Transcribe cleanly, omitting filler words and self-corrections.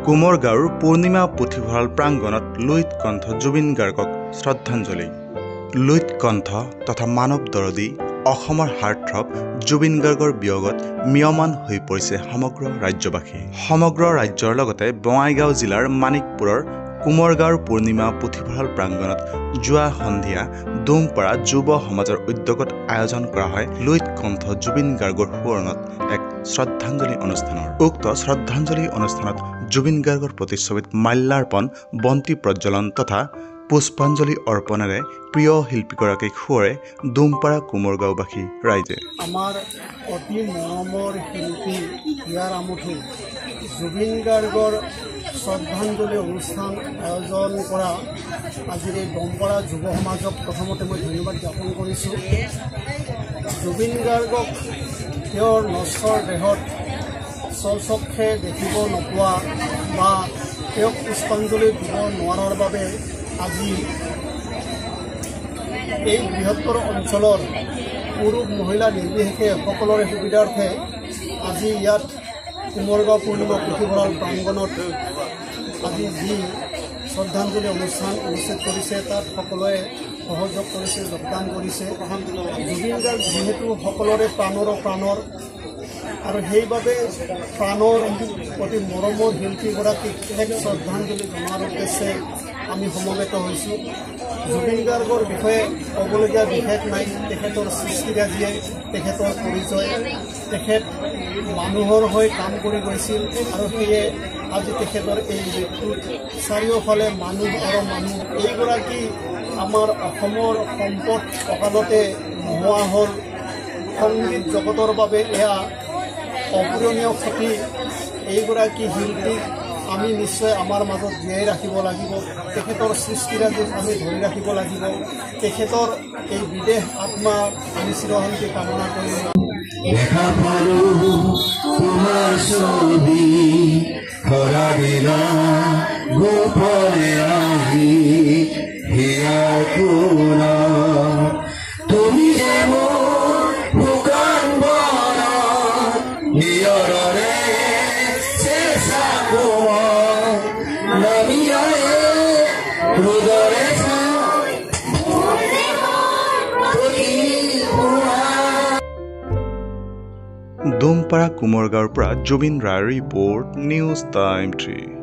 কুমৰগাঁৱৰ পূৰ্ণিমা পুথিভঁৰাল প্ৰাংগণত লুইত কণ্ঠ জুবিন গাৰ্গক শ্ৰদ্ধাঞ্জলি। লুইত কণ্ঠ তথা মানৱ দৰদী অসমৰ হাৰ্টথ্ৰব জুবিন গাৰ্গৰ বিয়োগত ম্ৰিয়মান হৈ পৰিছে সমগ্ৰ ৰাজ্যবাসী। সমগ্ৰ ৰাজ্যৰ লগতে বঙাইগাঁও জিলাৰ মানিকপুৰৰ কুমৰগাঁৱৰ পূৰ্ণিমা পুথিভঁৰাল প্ৰাংগণত যোৱা সন্ধিয়া ডুমপাৰা যুৱ সমাজৰ উদ্যোগত আয়োজন কৰা হয় লুইত কণ্ঠ জুবিন গাৰ্গৰ সোঁৱৰণত এক শ্ৰদ্ধাঞ্জলি অনুষ্ঠানৰ। উক্ত শ্ৰদ্ধাঞ্জলি অনুষ্ঠানত জুবিন গাৰ্গৰ প্ৰতিচ্ছবিত মাল্যাৰ্পণ, বন্তি প্ৰজ্বলন তথা পুষ্পাঞ্জলি অৰ্পণেৰে প্ৰিয় শিল্পীগৰাকীক সোঁৱৰে ডুমপাৰা কুমৰগাঁওবাসী ৰাইজে। আমাৰ অতি মৰমৰ শিল্পী হিয়াৰ আমঠু জুবিন গাৰ্গৰ শ্ৰদ্ধাঞ্জলি অনুষ্ঠান আয়োজন কৰা আজিৰ এই ডুমপাৰা যুৱ সমাজক প্ৰথমতে মই ধন্যবাদ জ্ঞাপন কৰিছোঁ। জুবিন গাৰ্গক তেওঁৰ নশ্বৰ দেহত স্বচক্ষে দেখিব নোপোৱা বা তেওঁক পুষ্পাঞ্জলি দিব নোৱাৰাৰ বাবে আজি এই বৃহত্তৰ অঞ্চলৰ পুৰুষ মহিলা নিৰ্বিশেষে সকলোৰে সুবিধাৰ্থে আজি ইয়াত কুমৰগাঁও পূৰ্ণিমা পুথিভঁৰাল প্ৰাংগণত আজি যি শ্ৰদ্ধাঞ্জলি অনুষ্ঠান অনুষ্ঠিত কৰিছে তাত সকলোৱে সহযোগ কৰিছে, যোগদান কৰিছে। জুবিন গাৰ্গ যিহেতু সকলোৰে প্ৰাণৰ আৰু সেইবাবে প্ৰাণৰ অতি মৰমৰ শিল্পীগৰাকীক এক শ্ৰদ্ধাঞ্জলি জনোৱাৰ উদ্দেশ্যে আমি সমবেত হৈছোঁ। জুবিন গাৰ্গৰ বিষয়ে ক'বলগীয়া বিশেষ নাই। তেখেতৰ সৃষ্টিৰাজিয়ে, তেখেতৰ পৰিচয়, তেখেত মানুহৰ হৈ কাম কৰি গৈছিল আৰু সেয়ে আজি তেখেতৰ এই মৃত্যুত চাৰিওফালে মানুহ আৰু মানুহ। এইগৰাকী আমাৰ অসমৰ সম্পদ অকালতে নোহোৱা হ'ল। সংগীত জগতৰ বাবে এয়া অপূৰণীয় ক্ষতি। এইগৰাকী শিল্পীক আমি নিশ্চয় আমাৰ মাজত জীয়াই ৰাখিব লাগিব। তেখেতৰ সৃষ্টিৰাজিক আমি ধৰি ৰাখিব লাগিব। তেখেতৰ এই বিদেশ আত্মা আমি চিৰশান্তি কামনা কৰিম। ডুমপাৰা কুমৰগাঁৱৰ পৰা জুবিন ৰায়ৰ ৰিপৰ্ট, নিউজ টাইম 3।